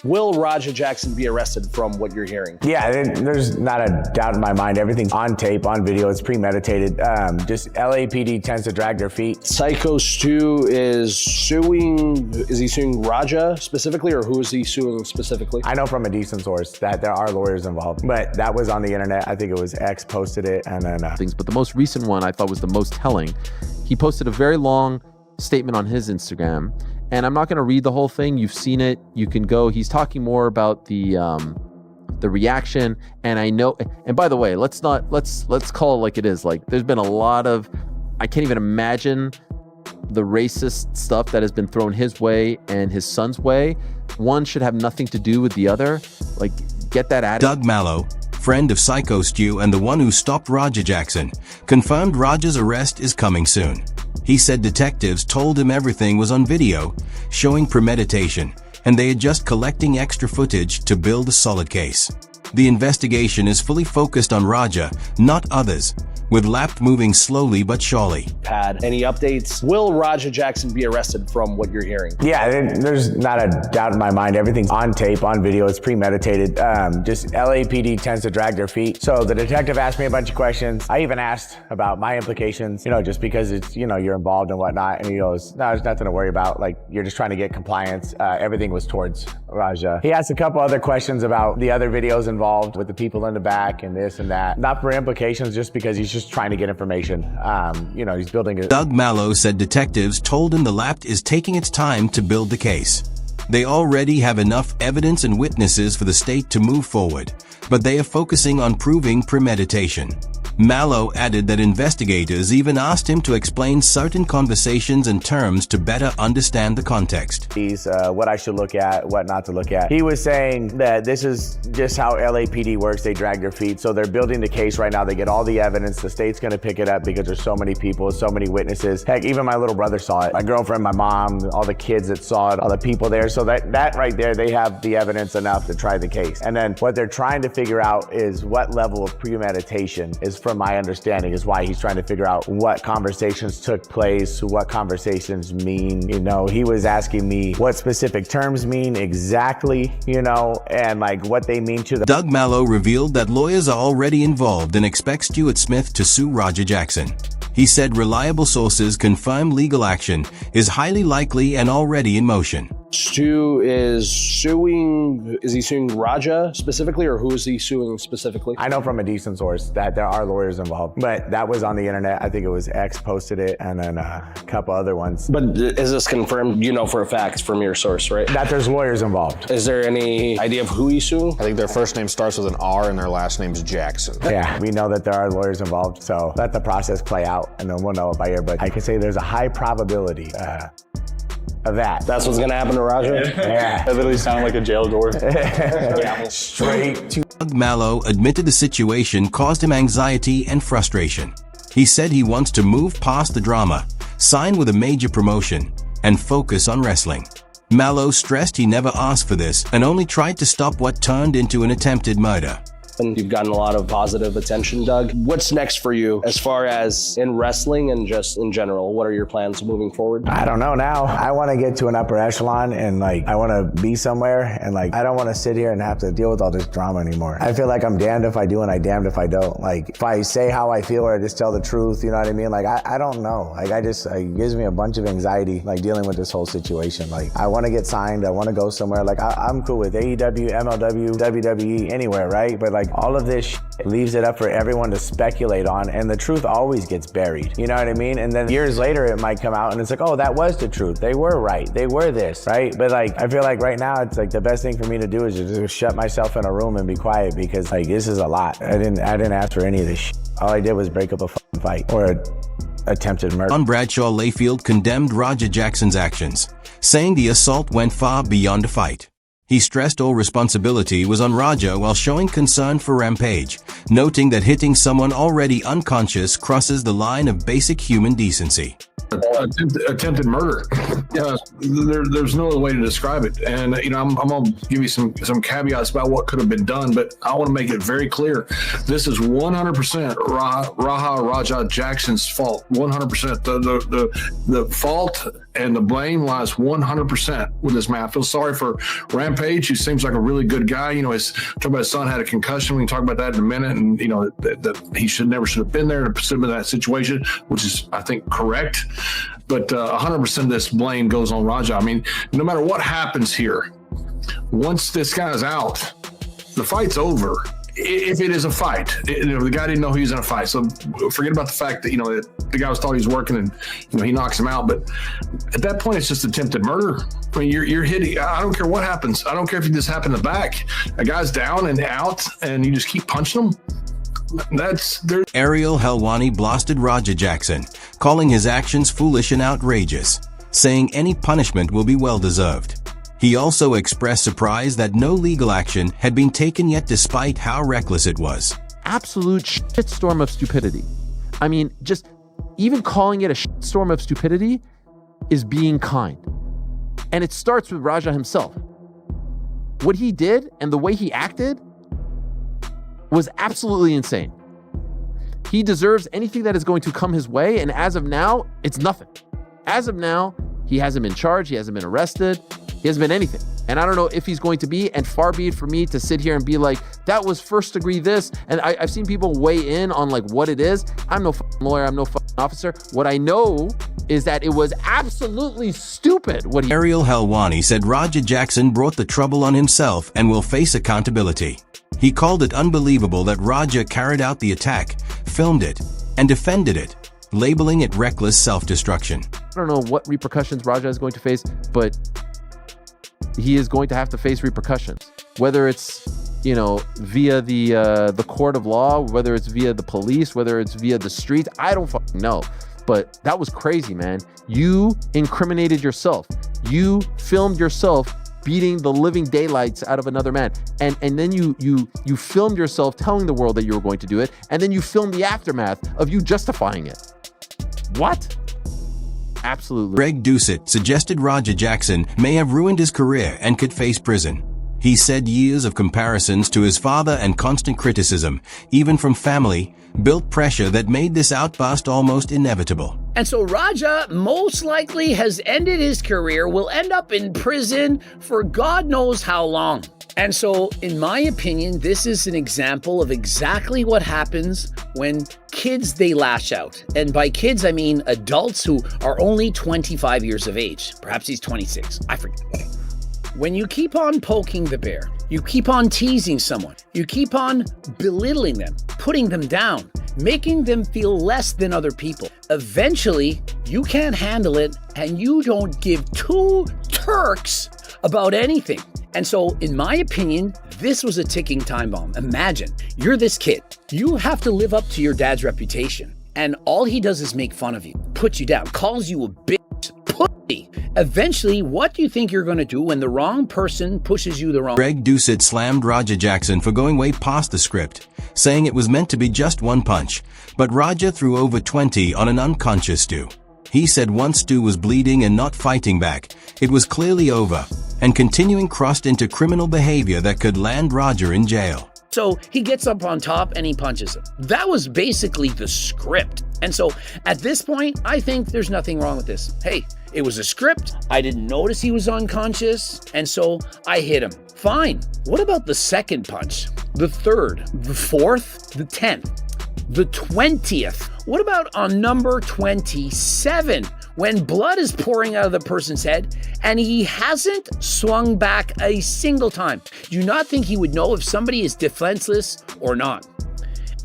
Will Raja Jackson be arrested from what you're hearing? Yeah, there's not a doubt in my mind. Everything's on tape, on video. It's premeditated. Just LAPD tends to drag their feet. Psycho Stu is suing, is he suing Raja specifically, or who is he suing specifically? I know from a decent source that there are lawyers involved, but that was on the internet. I think it was X posted it, and then But the most recent one I thought was the most telling. He posted a very long statement on his Instagram, and I'm not going to read the whole thing. You've seen it. You can go. He's talking more about the reaction, and I know. And by the way, let's call it like it is. Like, there's been a lot of, I can't even imagine the racist stuff that has been thrown his way and his son's way. One should have nothing to do with the other. Like, get that out. Doug Mallow, friend of Psycho Stu and the one who stopped Raja Jackson, confirmed Raja's arrest is coming soon. He said detectives told him everything was on video, showing premeditation, and they are just collecting extra footage to build a solid case. The investigation is fully focused on Raja, not others, with Lapt moving slowly but surely. Pad, any updates? Will Raja Jackson be arrested from what you're hearing? yeah, there's not a doubt in my mind. Everything's on tape, on video. It's premeditated. Just LAPD tends to drag their feet. So the detective asked me a bunch of questions. I even asked about my implications, just because it's, you're involved and whatnot. And he goes, no, there's nothing to worry about. Like, you're just trying to get compliance. Everything was towards Raja. He asked a couple other questions about the other videos involved with the people in the back and this and that. Not for implications, just because he's just trying to get information. He's building a... Doug Mallow said detectives told him the Lapt is taking its time to build the case. They already have enough evidence and witnesses for the state to move forward, but they are focusing on proving premeditation. Mallow added that investigators even asked him to explain certain conversations and terms to better understand the context. What I should look at, what not to look at. He was saying that this is just how LAPD works. They drag their feet. So they're building the case right now. They get all the evidence. The state's going to pick it up because there's so many people, so many witnesses. Heck, even my little brother saw it. My girlfriend, my mom, all the kids that saw it, all the people there. So that right there, they have the evidence enough to try the case. And then what they're trying to figure out is what level of premeditation is, from my understanding, is why he's trying to figure out what conversations took place, what conversations mean. He was asking me what specific terms mean exactly, and like what they mean to the... Doug Mallow revealed that lawyers are already involved and expects Stuart Smith to sue Raja Jackson. He said reliable sources confirm legal action is highly likely and already in motion. Stu is suing, is he suing Raja specifically, or who is he suing specifically? I know from a decent source that there are lawyers involved, but that was on the internet. I think it was X posted it, and then a couple other ones. But is this confirmed, for a fact from your source, right? That there's lawyers involved. Is there any idea of who he's suing? I think their first name starts with an R and their last name's Jackson. Yeah, we know that there are lawyers involved, so let the process play out, and then we'll know it by ear. But I can say there's a high probability of that. That's what's gonna happen to Raja? Yeah. That literally sounded like a jail door. Straight to... Doug Mallow admitted the situation caused him anxiety and frustration. He said he wants to move past the drama, sign with a major promotion, and focus on wrestling. Mallow stressed he never asked for this and only tried to stop what turned into an attempted murder. And you've gotten a lot of positive attention, Doug. What's next for you as far as in wrestling and just in general? What are your plans moving forward? I don't know now. I want to get to an upper echelon, and I want to be somewhere, and I don't want to sit here and have to deal with all this drama anymore. I feel like I'm damned if I do and I'm damned if I don't. If I say how I feel or just tell the truth, you know what I mean? I don't know. It gives me a bunch of anxiety, dealing with this whole situation. I want to get signed. I want to go somewhere. I'm cool with AEW, MLW, WWE, anywhere, right? But all of this leaves it up for everyone to speculate on, and the truth always gets buried. You know what I mean? And then years later, it might come out and it's oh, that was the truth. They were right. They were this, right? But I feel like right now, it's the best thing for me to do is just shut myself in a room and be quiet, because this is a lot. I didn't ask for any of this shit. All I did was break up a fucking fight or attempted murder. John Bradshaw Layfield condemned Raja Jackson's actions, saying the assault went far beyond a fight. He stressed all responsibility was on Raja while showing concern for Rampage, noting that hitting someone already unconscious crosses the line of basic human decency. Attempted murder. There's no other way to describe it. And I'm gonna give you some caveats about what could have been done, but I want to make it very clear. This is 100% Raja Jackson's fault. 100%. The fault and the blame lies 100% with this man. I feel sorry for Rampage, who seems like a really good guy. You know, his talk about his son had a concussion. We can talk about that in a minute, and you know that he should have been there to put him in that situation, which is, I think, correct. But 100% of this blame goes on Raja. I mean, no matter what happens here, once this guy's out, the fight's over. If it is a fight, the guy didn't know he was in a fight. So forget about the fact that, the guy was thought he was working and, he knocks him out. But at that point, it's just attempted murder. I mean, you're hitting. I don't care what happens. I don't care if this happened in the back. A guy's down and out and you just keep punching him. Ariel Helwani blasted Raja Jackson, calling his actions foolish and outrageous, saying any punishment will be well deserved. He also expressed surprise that no legal action had been taken yet despite how reckless it was. Absolute shitstorm of stupidity. I mean, just even calling it a shitstorm of stupidity is being kind. And it starts with Raja himself. What he did and the way he acted was absolutely insane. He deserves anything that is going to come his way, and as of now, it's nothing. As of now, he hasn't been charged, he hasn't been arrested, he hasn't been anything. And I don't know if he's going to be, and far be it for me to sit here and be like, that was first degree this. And I've seen people weigh in on like what it is. I'm no lawyer, I'm no officer. What I know is that it was absolutely stupid what he... Ariel Helwani said Raja Jackson brought the trouble on himself and will face accountability. He called it unbelievable that Raja carried out the attack, filmed it, and defended it, labeling it reckless self-destruction. I don't know what repercussions Raja is going to face, but he is going to have to face repercussions. Whether it's, via the court of law, whether it's via the police, whether it's via the streets, I don't fucking know. But that was crazy, man. You incriminated yourself. You filmed yourself beating the living daylights out of another man. And then you filmed yourself telling the world that you were going to do it. And then you filmed the aftermath of you justifying it. What? Absolutely. Greg Doucette suggested Raja Jackson may have ruined his career and could face prison. He said years of comparisons to his father and constant criticism, even from family, built pressure that made this outburst almost inevitable. And so Raja most likely has ended his career, will end up in prison for God knows how long. And so, in my opinion, this is an example of exactly what happens when kids, they lash out. And by kids, I mean adults who are only 25 years of age. Perhaps he's 26. I forget. When you keep on poking the bear, you keep on teasing someone, you keep on belittling them, putting them down, making them feel less than other people. Eventually, you can't handle it and you don't give two Turks about anything. And so, in my opinion, this was a ticking time bomb. Imagine, you're this kid. You have to live up to your dad's reputation. And all he does is make fun of you, put you down, calls you a bitch, pussy. Eventually, what do you think you're going to do when the wrong person pushes you the wrong... Greg Doucette slammed Raja Jackson for going way past the script, saying it was meant to be just one punch, but Raja threw over 20 on an unconscious Stu. He said once Stu was bleeding and not fighting back, it was clearly over, and continuing crossed into criminal behavior that could land Raja in jail. So he gets up on top and he punches him. That was basically the script. And so at this point, I think there's nothing wrong with this. Hey, it was a script. I didn't notice he was unconscious. And so I hit him. Fine. What about the second punch? The third, the fourth, the 10th, the 20th? What about on number 27? When blood is pouring out of the person's head and he hasn't swung back a single time. Do you not think he would know if somebody is defenseless or not?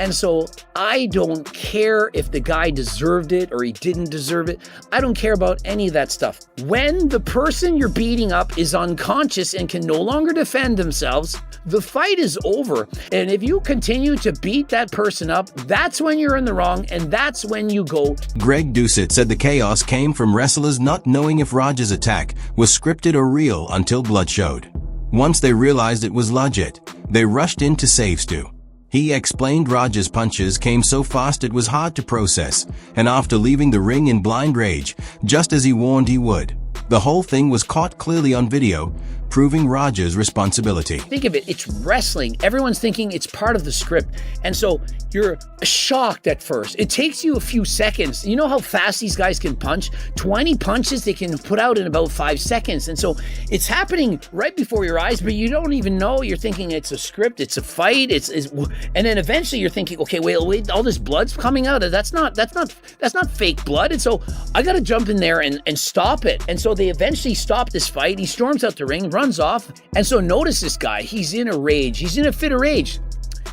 And so I don't care if the guy deserved it or he didn't deserve it. I don't care about any of that stuff. When the person you're beating up is unconscious and can no longer defend themselves, the fight is over. And if you continue to beat that person up, that's when you're in the wrong and that's when you go. Greg Doucette said the chaos came from wrestlers not knowing if Raja's attack was scripted or real until blood showed. Once they realized it was legit, they rushed in to save Stu. He explained Raja's punches came so fast it was hard to process, and after leaving the ring in blind rage, just as he warned he would, the whole thing was caught clearly on video, proving Raja's responsibility. Think of it, it's wrestling. Everyone's thinking it's part of the script. And so you're shocked at first. It takes you a few seconds. You know how fast these guys can punch? 20 punches they can put out in about 5 seconds. And so it's happening right before your eyes, but you don't even know. You're thinking it's a script, it's a fight, and then eventually you're thinking, okay, wait, all this blood's coming out. That's not fake blood. And so I gotta jump in there and stop it. And so they eventually stop this fight. He storms out the ring, runs off. And so notice this guy, he's in a rage. He's in a fit of rage.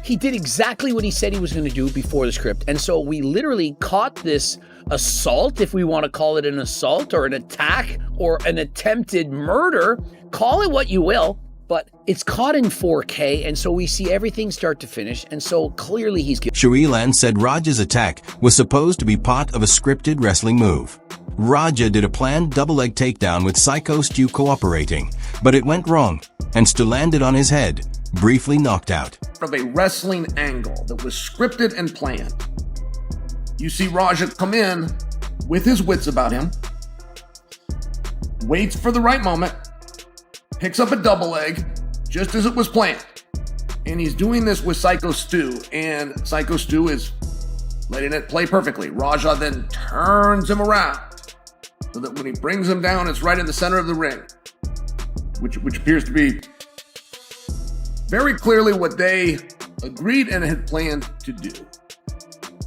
He did exactly what he said he was going to do before the script. And so we literally caught this assault, if we want to call it an assault or an attack or an attempted murder. Call it what you will, but it's caught in 4K. And so we see everything start to finish. And so clearly he's guilty. Sharilan said Raja's attack was supposed to be part of a scripted wrestling move. Raja did a planned double-leg takedown with Psycho Stu cooperating, but it went wrong, and Stu landed on his head, briefly knocked out. Of a wrestling angle that was scripted and planned. You see Raja come in with his wits about him, waits for the right moment, picks up a double leg, just as it was planned. And he's doing this with Psycho Stu, and Psycho Stu is letting it play perfectly. Raja then turns him around, so that when he brings him down, it's right in the center of the ring, which appears to be very clearly what they agreed and had planned to do.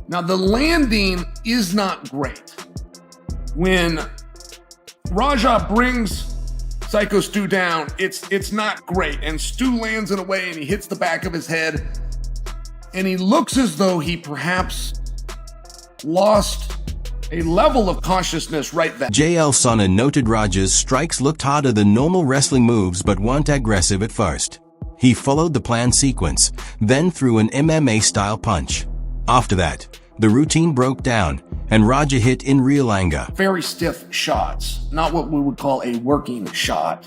Now, the landing is not great. When Raja brings Psycho Stu down, it's not great, and Stu lands in a way and he hits the back of his head, and he looks as though he perhaps lost a level of consciousness right then. JL Sonnen noted Raja's strikes looked harder than normal wrestling moves but weren't aggressive at first. He followed the planned sequence, then threw an MMA-style punch. After that, the routine broke down, and Raja hit in real anger. Very stiff shots, not what we would call a working shot.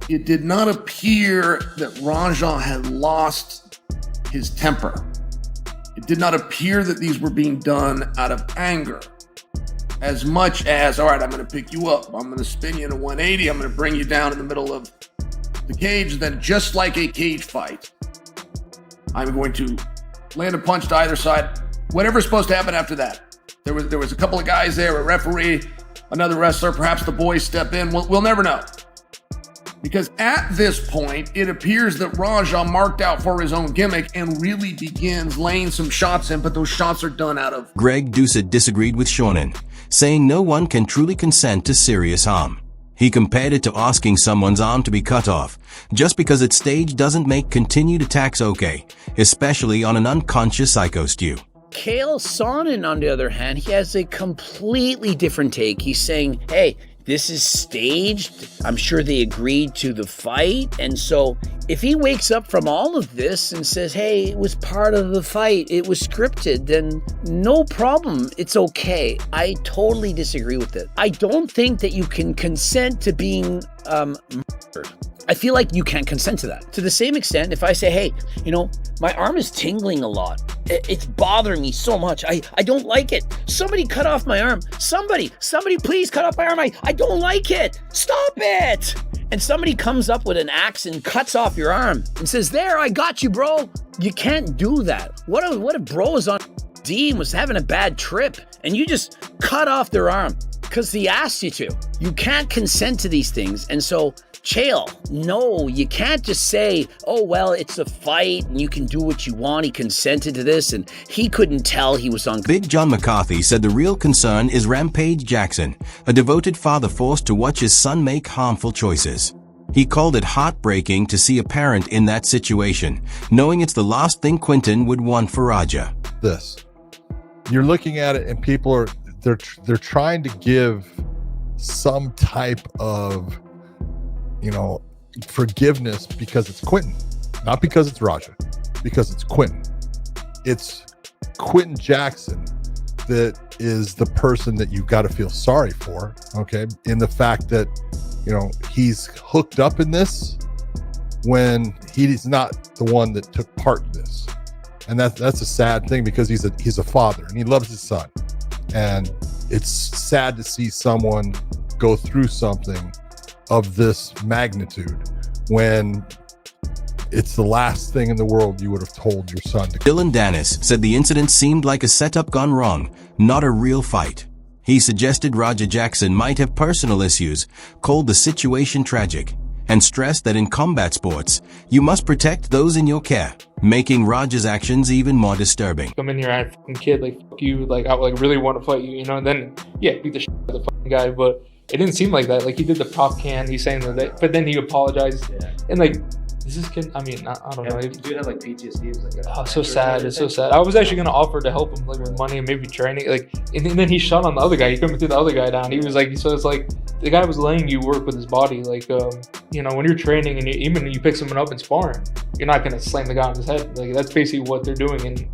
It did not appear that Raja had lost his temper. It did not appear that these were being done out of anger. As much as, all right, I'm going to pick you up, I'm going to spin you in a 180, I'm going to bring you down in the middle of the cage, then just like a cage fight, I'm going to land a punch to either side. Whatever's supposed to happen after that. There was a couple of guys there, a referee, another wrestler, perhaps the boys step in. We'll never know. Because at this point, it appears that Raja marked out for his own gimmick and really begins laying some shots in, but those shots are done out of... Greg Doucet disagreed with Shannon, saying no one can truly consent to serious harm. He compared it to asking someone's arm to be cut off. Just because it's staged doesn't make continued attacks okay, especially on an unconscious Psycho Stu. Chael Sonnen, on the other hand, he has a completely different take. He's saying, hey, this is staged. I'm sure they agreed to the fight. And so if he wakes up from all of this and says, hey, it was part of the fight, it was scripted, then no problem. It's okay. I totally disagree with it. I don't think that you can consent to being murdered. I feel like you can't consent to that. To the same extent, if I say, hey, my arm is tingling a lot. It's bothering me so much. I don't like it. Somebody cut off my arm. Somebody please cut off my arm. I don't like it. Stop it. And somebody comes up with an axe and cuts off your arm and says, there, I got you, bro. You can't do that. What if bro is on D and was having a bad trip and you just cut off their arm because he asked you to? You can't consent to these things. And so Chael, no, you can't just say, oh, well, it's a fight and you can do what you want. He consented to this and he couldn't tell he was on. Big John McCarthy said the real concern is Rampage Jackson, a devoted father forced to watch his son make harmful choices. He called it heartbreaking to see a parent in that situation, knowing it's the last thing Quinton would want for Raja. You're looking at it and people are, they're trying to give some type of forgiveness because it's Quinton, not because it's Raja, because it's Quinton. It's Quinton Jackson that is the person that you've got to feel sorry for, okay? In the fact that, he's hooked up in this when he's not the one that took part in this. And that's a sad thing because he's a father and he loves his son. And it's sad to see someone go through something of this magnitude when it's the last thing in the world you would have told your son to. Dylan Dennis said the incident seemed like a setup gone wrong, not a real fight. He suggested Roger Jackson might have personal issues, called the situation tragic, and stressed that in combat sports, you must protect those in your care, making Roger's actions even more disturbing. Come in here, I fucking kid, like, fuck you, like, I like really want to fight you, you know, and then, yeah, beat the shit out of the fucking guy, but it didn't seem like that. Like, he did the prop can, he's saying that, but then he apologized, and like, is this kid, I mean, I don't know. Dude had like PTSD. It was like oh, so sad. It's so sad. I was actually going to offer to help him, like, with money and maybe training. Like, and then he shot on the other guy. He couldn't threw the other guy down. He was like, so it's like, the guy was letting you work with his body. Like, you know, when you're training and even when you pick someone up and sparring, you're not going to slam the guy on his head. Like, that's basically what they're doing in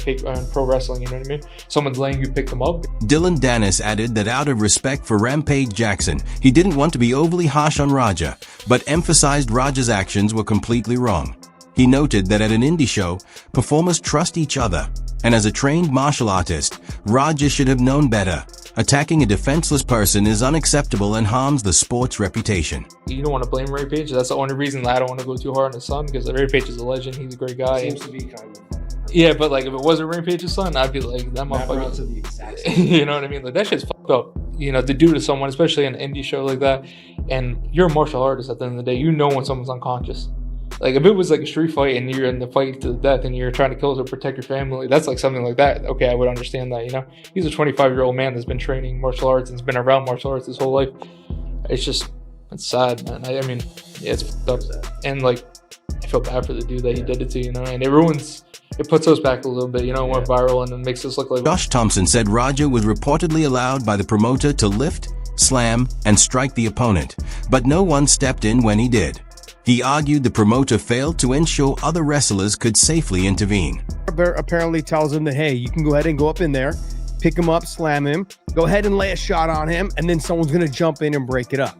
pro wrestling, you know what I mean? Someone's letting you pick them up. Dylan Dennis added that out of respect for Rampage Jackson, he didn't want to be overly harsh on Roger, but emphasized Roger's actions were completely wrong. He noted that at an indie show, performers trust each other, and as a trained martial artist, Roger should have known better. Attacking a defenseless person is unacceptable and harms the sport's reputation. You don't want to blame Rampage. That's the only reason that I don't want to go too hard on his son, because Rampage is a legend. He's a great guy. Seems to be kind of. Yeah, but like if it wasn't Rampage's son, I'd be like, that motherfucker. You know what I mean? Like that shit's fucked up. You know, to do to someone, especially an indie show like that, and you're a martial artist at the end of the day. You know when someone's unconscious. Like if it was like a street fight and you're in the fight to the death and you're trying to kill us or protect your family, that's like something like that. Okay, I would understand that, you know? He's a 25-year-old man that's been training martial arts and has been around martial arts his whole life. It's sad, man. I mean, yeah, it's fucked up. And like, I feel bad for the dude that he did it to, you know? And it puts us back a little bit, you know, went viral and it makes us look like... Josh Thompson said Roger was reportedly allowed by the promoter to lift, slam, and strike the opponent, but no one stepped in when he did. He argued the promoter failed to ensure other wrestlers could safely intervene. Apparently tells him that, hey, you can go ahead and go up in there, pick him up, slam him, go ahead and lay a shot on him, and then someone's going to jump in and break it up.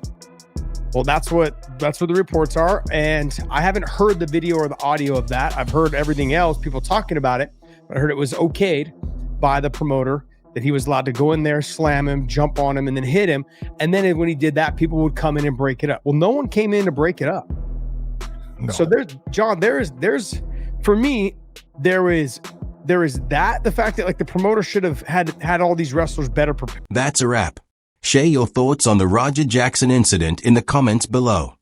Well, that's what the reports are, and I haven't heard the video or the audio of that. I've heard everything else, people talking about it, but I heard it was okayed by the promoter that he was allowed to go in there, slam him, jump on him, and then hit him. And then when he did that, people would come in and break it up. Well, no one came in to break it up. No. So there's for me, there is that, the fact that like the promoter should have had all these wrestlers better prepared. That's a wrap. Share your thoughts on the Roger Jackson incident in the comments below.